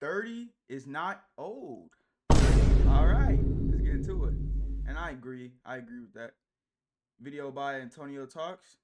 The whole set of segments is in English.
30 is not old. All right, let's get into it. And I agree. I agree with that. Video by Antonio Talks.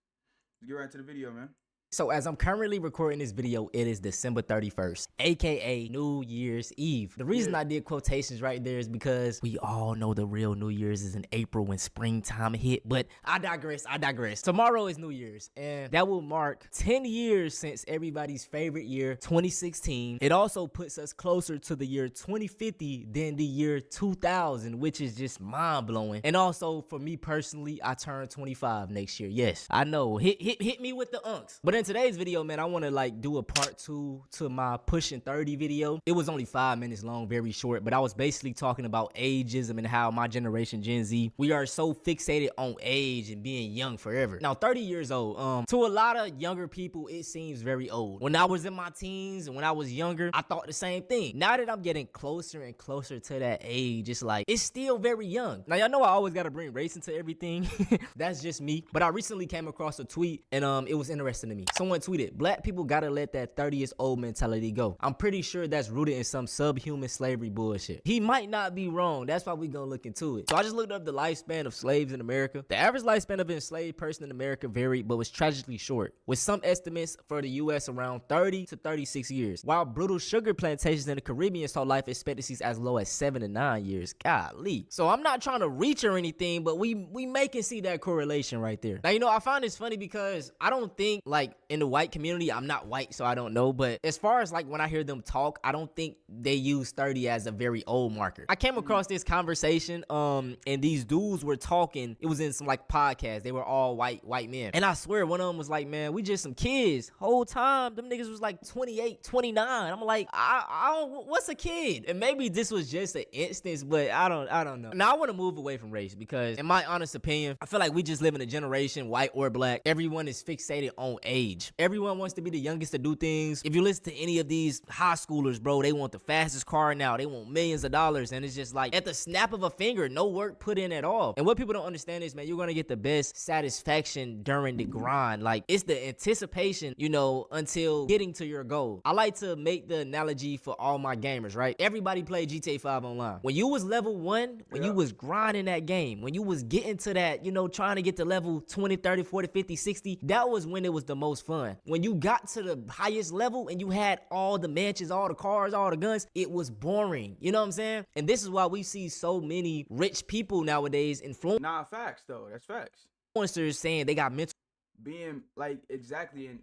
Let's get right into the video, man. So as I'm currently recording this video, it is December 31st, aka New Year's Eve. The reason I did quotations right there is because we all know the real New Year's is in April when springtime hit, but I digress. Tomorrow is New Year's, and that will mark 10 years since everybody's favorite year, 2016. It also puts us closer to the year 2050 than the year 2000, which is just mind-blowing. And also, for me personally, I turn 25 next year. Yes, I know, hit me with the unks. But in today's video, man, I want to like do a part 2 to my pushing 30 video. It was only 5 minutes long, very short, but I was basically talking about ageism and how my generation, Gen Z, we are so fixated on age and being young forever. Now, 30 years old, to a lot of younger people, it seems very old. When I was in my teens and when I was younger, I thought the same thing. Now that I'm getting closer and closer to that age, it's like, it's still very young. Now, y'all know I always got to bring race into everything. That's just me. But I recently came across a tweet and it was interesting to me. Someone tweeted, "Black people gotta let that 30 years old mentality go." I'm pretty sure that's rooted in some subhuman slavery bullshit. He might not be wrong. That's why we gonna look into it. So I just looked up the lifespan of slaves in America. The average lifespan of an enslaved person in America varied, but was tragically short, with some estimates for the U.S. around 30 to 36 years, while brutal sugar plantations in the Caribbean saw life expectancies as low as 7 to 9 years. Golly. So I'm not trying to reach or anything, but we make it see that correlation right there. Now, you know, I find this funny because I don't think, like, in the white community, I'm not white, so I don't know, but as far as like when I hear them talk, I don't think they use 30 as a very old marker. I came across this conversation, and these dudes were talking. It was in some like podcast. They were all white men, and I swear one of them was like, "Man, we just some kids." Whole time them niggas was like 28, 29. I'm like, I don't, what's a kid? And maybe this was just an instance, but I don't know. Now I want to move away from race because, in my honest opinion, I feel like we just live in a generation, white or black, everyone is fixated on age. Everyone wants to be the youngest to do things. If you listen to any of these high schoolers, bro, they want the fastest car now. They want millions of dollars. And it's just like, at the snap of a finger, no work put in at all. And what people don't understand is, man, you're going to get the best satisfaction during the grind. Like, it's the anticipation, you know, until getting to your goal. I like to make the analogy for all my gamers, right? Everybody played GTA 5 online. When you was level 1, when you was grinding that game, when you was getting to that, you know, trying to get to level 20, 30, 40, 50, 60, that was when it was the most fun. When you got to the highest level and you had all the mansions, all the cars, all the guns, it was boring. You know what I'm saying? And this is why we see so many rich people nowadays Nah, facts though. That's facts. influencers saying they got mental. Being like, exactly. And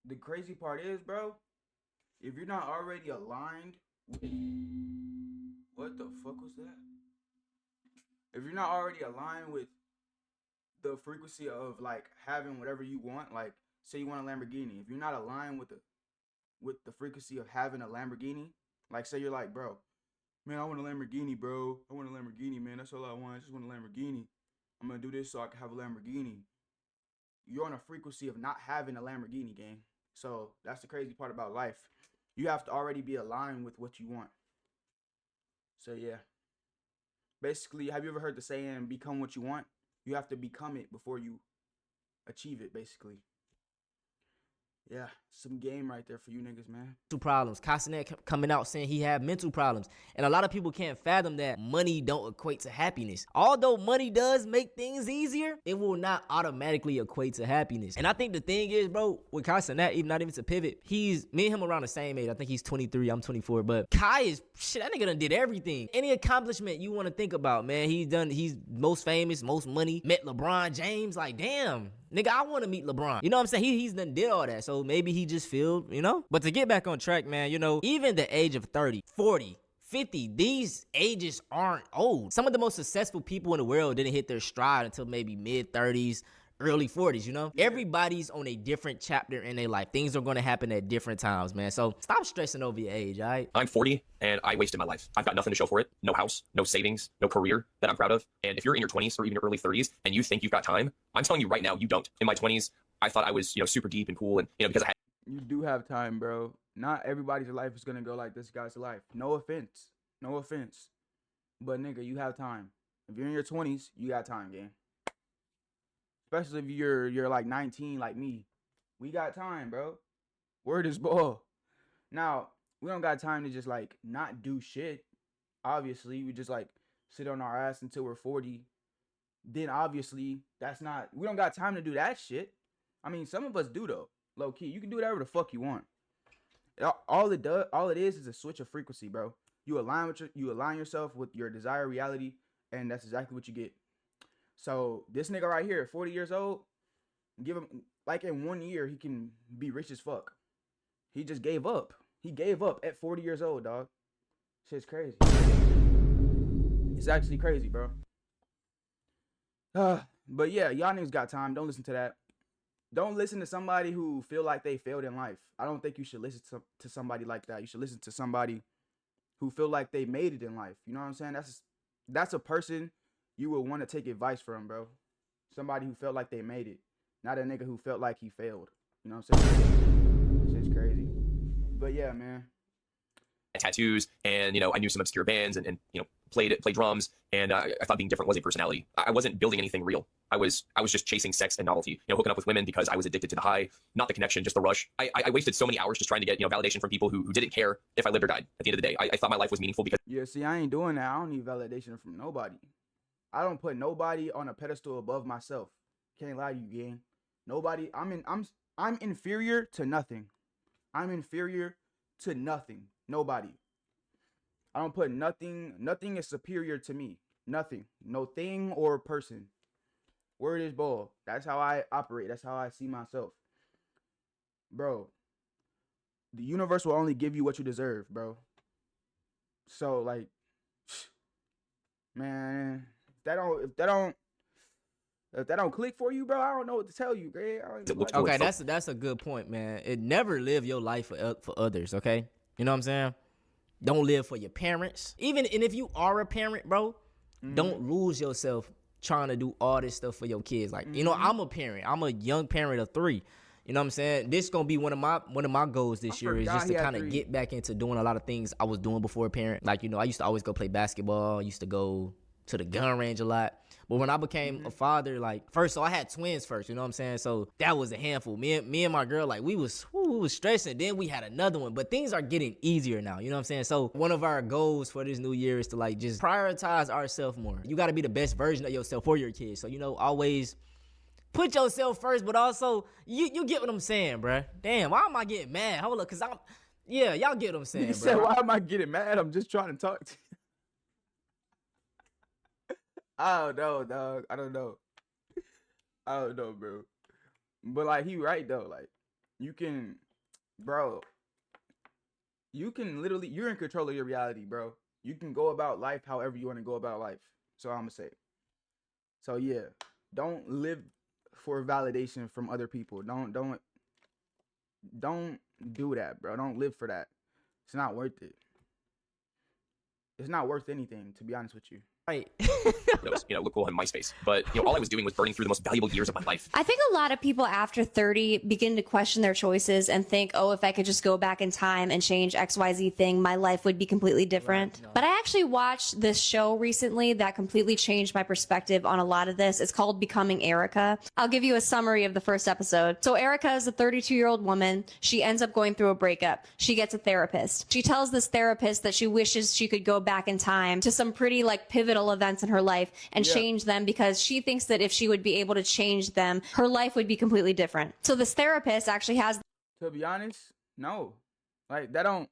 the crazy part is, bro, if you're not already aligned with, what the fuck was that? If you're not already aligned with the frequency of like having whatever you want, like say you want a Lamborghini, if you're not aligned with the frequency of having a Lamborghini, like say you're like, bro, man, I want a Lamborghini, bro. I want a Lamborghini, man. That's all I want. I just want a Lamborghini. I'm gonna do this so I can have a Lamborghini. You're on a frequency of not having a Lamborghini, gang. So that's the crazy part about life. You have to already be aligned with what you want. So yeah. Basically, have you ever heard the saying, become what you want? You have to become it before you achieve it, basically. Yeah, some game right there for you niggas, man. Problems. Castanet coming out saying he had mental problems. And a lot of people can't fathom that money don't equate to happiness. Although money does make things easier, it will not automatically equate to happiness. And I think the thing is, bro, with Castanet, even not even to pivot, me and him around the same age. I think he's 23, I'm 24. But Kai is, shit, that nigga done did everything. Any accomplishment you want to think about, man, he's most famous, most money, met LeBron James. Like, damn, nigga, I want to meet LeBron. You know what I'm saying? He's done did all that. So maybe he just feel, you know? But to get back on track, man, you know, even the age of 30, 40, 50, these ages aren't old. Some of the most successful people in the world didn't hit their stride until maybe mid-30s, early 40s, you know? Everybody's on a different chapter in their life. Things are going to happen at different times, man. So stop stressing over your age, all right? I'm 40 and I wasted my life. I've got nothing to show for it. No house, no savings, no career that I'm proud of. And if you're in your 20s or even your early 30s and you think you've got time, I'm telling you right now, you don't. In my 20s, I thought I was, super deep and cool and, because I had. You do have time, bro. Not everybody's life is going to go like this guy's life. No offense. No offense. But nigga, you have time. If you're in your 20s, you got time, gang. Especially if you're like 19 like me. We got time, bro. Word is ball. Now, we don't got time to just like not do shit. Obviously, we just like sit on our ass until we're 40. Then obviously that's not, we don't got time to do that shit. I mean, some of us do though. Low key, you can do whatever the fuck you want. All it is a switch of frequency, bro. You align yourself with your desired reality, and that's exactly what you get. So this nigga right here, 40 years old, give him like in 1 year he can be rich as fuck. He just gave up. He gave up at 40 years old, dog. Shit's crazy. It's actually crazy, bro. But yeah, y'all niggas got time. Don't listen to that. Don't listen to somebody who feel like they failed in life. I don't think you should listen to somebody like that. You should listen to somebody who feel like they made it in life. You know what I'm saying? That's a person you would want to take advice from, bro. Somebody who felt like they made it, not a nigga who felt like he failed. You know what I'm saying? Shit's crazy. But yeah, man. Tattoos, and I knew some obscure bands, and played drums, and I thought being different was a personality. I wasn't building anything real. I was just chasing sex and novelty, hooking up with women because I was addicted to the high, not the connection, just the rush. I wasted so many hours just trying to get validation from people who didn't care if I lived or died. At the end of the day, I thought my life was meaningful because Yeah, see, I ain't doing that. I don't need validation from nobody. I don't put nobody on a pedestal above myself. Can't lie to you, gang. Nobody. I'm inferior to nothing. I'm inferior to nothing. Nobody. I don't put nothing. Nothing is superior to me. Nothing. No thing or person. Word is ball. That's how I operate. That's how I see myself. Bro, the universe will only give you what you deserve, bro. So like, man, if that don't click for you, bro, I don't know what to tell you, Greg. Okay, that's a good point, man. It never live your life for others, okay? You know what I'm saying? Don't live for your parents. And if you are a parent, bro, don't lose yourself trying to do all this stuff for your kids. Like, I'm a parent. I'm a young parent of 3. You know what I'm saying? This gonna be one of my goals this year is just to kind of get back into doing a lot of things I was doing before a parent. Like, I used to always go play basketball. I used to go to the gun range a lot. But when I became a father, like, so I had twins first, you know what I'm saying? So that was a handful. Me and my girl, like, we was stressing. Then we had another one. But things are getting easier now, you know what I'm saying? So one of our goals for this new year is to, like, just prioritize ourselves more. You got to be the best version of yourself for your kids. So, always put yourself first, but also, you get what I'm saying, bruh. Damn, why am I getting mad? Hold up, because y'all get what I'm saying, You bro. said, why am I getting mad? I'm just trying to talk to you. I don't know, dog. I don't know, bro. But like, he right though. Like, you can literally, you're in control of your reality, bro. You can go about life however you want to go about life. So I'm gonna say. So yeah, don't live for validation from other people. Don't do that, bro. Don't live for that. It's not worth it. It's not worth anything, to be honest with you. Right. Look cool on MySpace. But all I was doing was burning through the most valuable years of my life. I think a lot of people after 30 begin to question their choices and think, oh, if I could just go back in time and change XYZ thing, my life would be completely different. Right, no. But I actually watched this show recently that completely changed my perspective on a lot of this. It's called Becoming Erica. I'll give you a summary of the first episode. So Erica is a 32-year-old woman. She ends up going through a breakup. She gets a therapist. She tells this therapist that she wishes she could go back in time to some pretty pivotal events in her life and change them, because she thinks that if she would be able to change them, her life would be completely different. So this therapist actually has... To be honest, no. Like, that don't...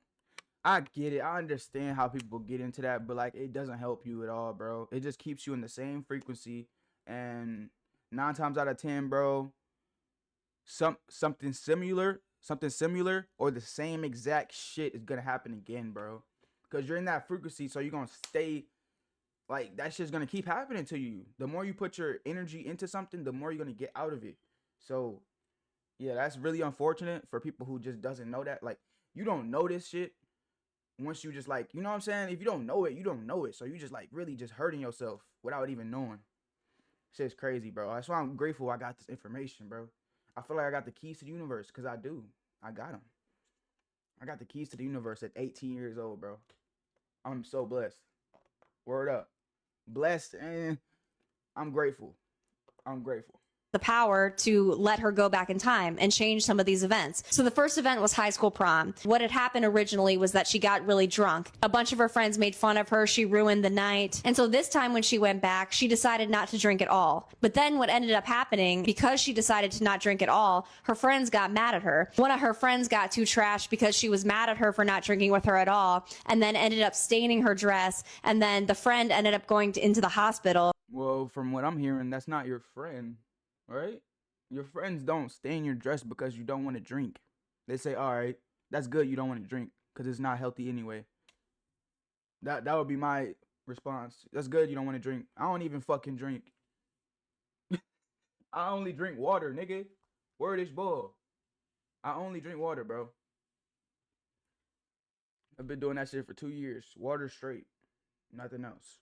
I get it. I understand how people get into that, but like, it doesn't help you at all, bro. It just keeps you in the same frequency, and 9 times out of 10, bro, something similar or the same exact shit is gonna happen again, bro. Because you're in that frequency, so you're gonna stay... Like, that shit's gonna keep happening to you. The more you put your energy into something, the more you're gonna get out of it. So, yeah, that's really unfortunate for people who just doesn't know that. Like, you don't know this shit once you just, like, you know what I'm saying? If you don't know it, you don't know it. So you just, like, really just hurting yourself without even knowing. Shit's crazy, bro. That's why I'm grateful I got this information, bro. I feel like I got the keys to the universe, because I do. I got them. I got the keys to the universe at 18 years old, bro. I'm so blessed. Word up. Blessed, and I'm grateful. the power to let her go back in time and change some of these events. So the first event was high school prom. What had happened originally was that she got really drunk. A bunch of her friends made fun of her. She ruined the night. And so this time when she went back, she decided not to drink at all. But then what ended up happening, because she decided to not drink at all, her friends got mad at her. One of her friends got too trashed because she was mad at her for not drinking with her at all, and then ended up staining her dress. And then the friend ended up going into the hospital. Well, from what I'm hearing, that's not your friend, right? Your friends don't stain your dress because you don't want to drink. They say, all right, that's good you don't want to drink because it's not healthy anyway. That would be my response. That's good you don't want to drink. I don't even fucking drink. I only drink water, nigga. Word is bull. I only drink water, bro. I've been doing that shit for 2 years. Water straight. Nothing else.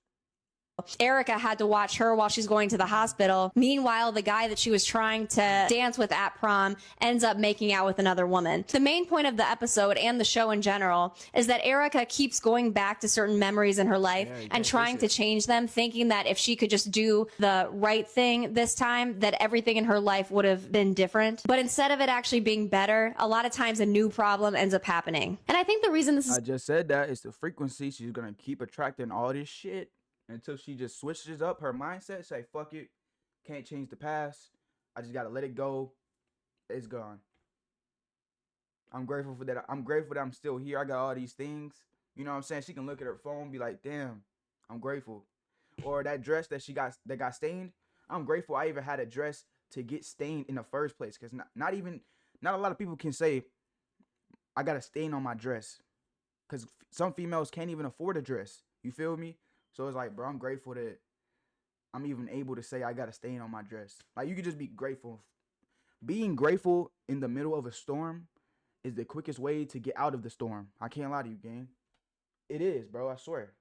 Erica had to watch her while she's going to the hospital. Meanwhile, the guy that she was trying to dance with at prom ends up making out with another woman. The main point of the episode and the show in general is that Erica keeps going back to certain memories in her life and trying to change them, thinking that if she could just do the right thing this time, that everything in her life would have been different. But instead of it actually being better, a lot of times a new problem ends up happening. And I think the reason this is... I just said that it's the frequency. She's gonna keep attracting all this shit until she just switches up her mindset, say, fuck it, can't change the past, I just gotta let it go, it's gone. I'm grateful for that. I'm grateful that I'm still here. I got all these things, you know what I'm saying? She can look at her phone and be like, damn, I'm grateful. Or that dress that got stained, I'm grateful I even had a dress to get stained in the first place, because not a lot of people can say I got a stain on my dress, because some females can't even afford a dress, you feel me? So it's like, bro, I'm grateful that I'm even able to say I got a stain on my dress. Like, you could just be grateful. Being grateful in the middle of a storm is the quickest way to get out of the storm. I can't lie to you, gang. It is, bro, I swear.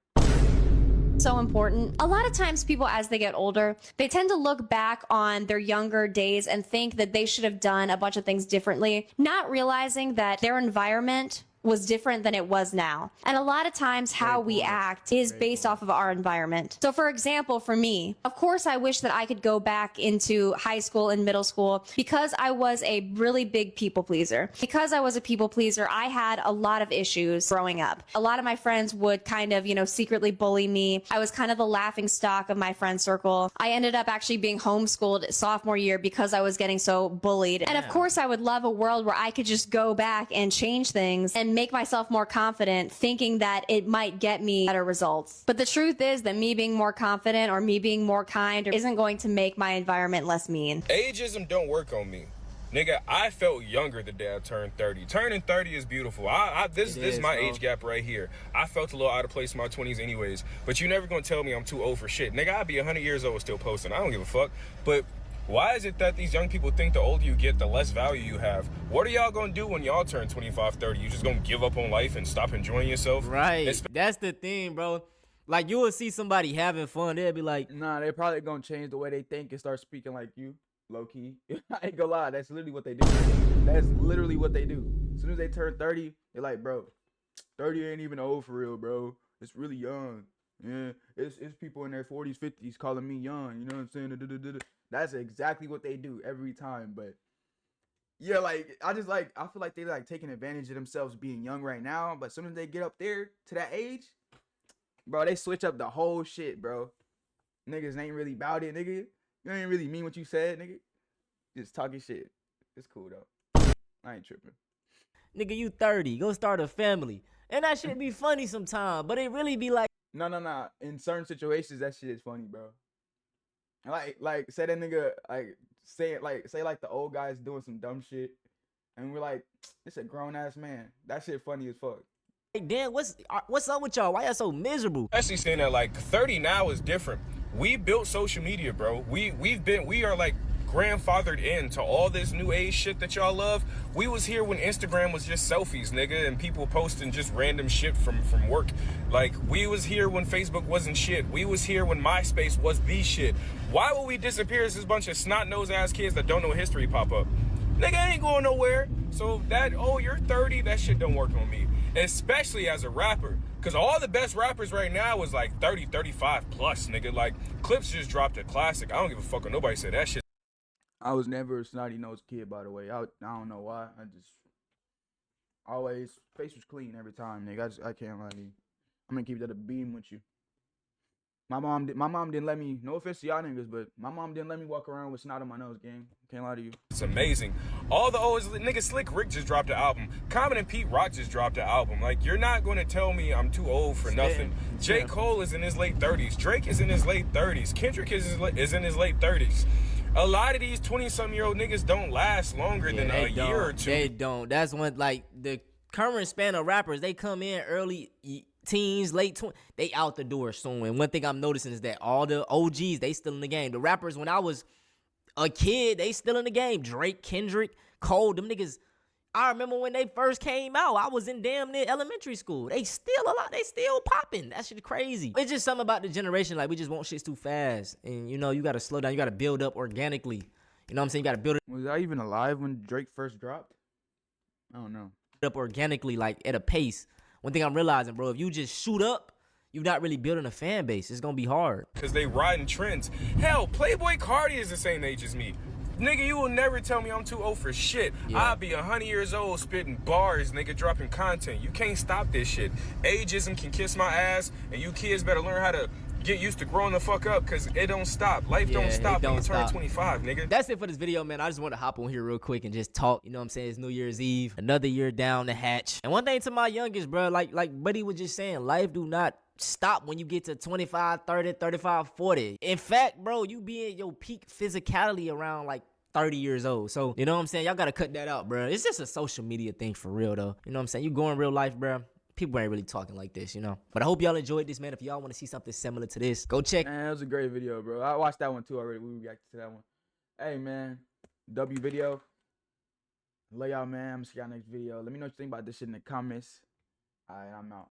So important. A lot of times people, as they get older, they tend to look back on their younger days and think that they should have done a bunch of things differently, not realizing that their environment was different than it was now. And a lot of times how we act is based off of our environment. So for example, for me, of course, I wish that I could go back into high school and middle school because I was a really big people pleaser. Because I was a people pleaser, I had a lot of issues growing up. A lot of my friends would kind of, secretly bully me. I was kind of the laughing stock of my friend circle. I ended up actually being homeschooled sophomore year because I was getting so bullied. And of course, I would love a world where I could just go back and change things and make myself more confident, thinking that it might get me better results. But the truth is that me being more confident or me being more kind isn't going to make my environment less mean. Ageism don't work on me. Nigga, I felt younger the day I turned 30. Turning 30 is beautiful. This is my age gap right here. I felt a little out of place in my 20s anyways. But you're never gonna tell me I'm too old for shit. Nigga, I'd be 100 years old still posting. I don't give a fuck. But why is it that these young people think the older you get, the less value you have? What are y'all gonna do when y'all turn 25, 30? You just gonna give up on life and stop enjoying yourself? Right. That's the thing, bro. Like, you will see somebody having fun, they'll be like, nah, they probably gonna change the way they think and start speaking like you, low-key. I ain't gonna lie, that's literally what they do. That's literally what they do. As soon as they turn 30, they're like, bro, 30 ain't even old for real, bro. It's really young. Yeah, it's people in their 40s, 50s calling me young, you know what I'm saying? That's exactly what they do every time. But yeah, I feel like they taking advantage of themselves being young right now. But as soon as they get up there to that age, bro, they switch up the whole shit, bro. Niggas ain't really about it, nigga. You ain't really mean what you said, nigga. Just talking shit. It's cool though. I ain't tripping. nigga, you 30, go start a family. And that shit be funny sometimes, but it really be like, No. In certain situations, that shit is funny, bro. Like say that nigga say the old guy's doing some dumb shit, and we're like, this a grown ass man. That shit funny as fuck. hey, Dan, what's up with y'all? Why y'all so miserable? Actually saying that 30 now is different. We built social media, bro. We are grandfathered into all this new age shit that y'all love. We was here when Instagram was just selfies, nigga, and people posting just random shit from work. We was here when Facebook wasn't shit. We was here when MySpace was the shit. Why would we disappear as this bunch of snot-nosed ass kids that don't know history pop up? Nigga, I ain't going nowhere. So that, oh, you're 30, that shit don't work on me. Especially as a rapper. Because all the best rappers right now is 30, 35 plus, nigga. Clips just dropped a classic. I don't give a fuck what nobody said. That shit. I was never a snotty nosed kid, by the way. I don't know why. I just always face was clean every time, nigga. I can't lie to you. I'm gonna keep that a beam with you. My mom didn't let me. No offense to y'all niggas, but my mom didn't let me walk around with snot on my nose, gang. Can't lie to you. It's amazing. All the old nigga Slick Rick just dropped an album. Common and Pete Rock just dropped an album. Like, you're not gonna tell me I'm too old for nothing. J. Cole is in his late 30s. Drake is in his late 30s. Kendrick is in his late 30s. A lot of these 20-some-year-old niggas don't last longer than a year or two. They don't. That's when, like, the current span of rappers, they come in early teens, late 20s, they out the door soon. And one thing I'm noticing is that all the OGs, they still in the game. The rappers, when I was a kid, they still in the game. Drake, Kendrick, Cole, them niggas. I remember when they first came out, I was in damn near elementary school. They still popping. That shit crazy. It's just something about the generation, like, we just want shit too fast. And, you know, you got to slow down. You got to build up organically. You know what I'm saying? You got to build it Was I even alive when Drake first dropped? I don't know. up organically, like, at a pace. One thing I'm realizing, bro, if you just shoot up, you're not really building a fan base. It's going to be hard. Because they riding trends. Hell, Playboy Cardi is the same age as me. Nigga, you will never tell me I'm too old for shit. Yeah. I'll be 100 years old spitting bars, nigga, dropping content. You can't stop this shit. Ageism can kiss my ass, and you kids better learn how to get used to growing the fuck up, because it don't stop. Life don't stop when you turn 25, nigga. That's it for this video, man. I just want to hop on here real quick and just talk. You know what I'm saying? It's New Year's Eve. Another year down the hatch. And one thing to my youngest, bro, like Buddy was just saying, life do not stop when you get to 25, 30, 35, 40. In fact, bro, you be in your peak physicality around like 30 years old. So, you know what I'm saying? Y'all got to cut that out, bro. It's just a social media thing for real, though. You know what I'm saying? You go in real life, bro. People ain't really talking like this, you know. But I hope y'all enjoyed this, man. If y'all want to see something similar to this, go check. Man, that was a great video, bro. I watched that one too already. We reacted to that one. Hey, man. W video. Love y'all, man. I'm gonna see y'all next video. Let me know what you think about this shit in the comments. All right, I'm out.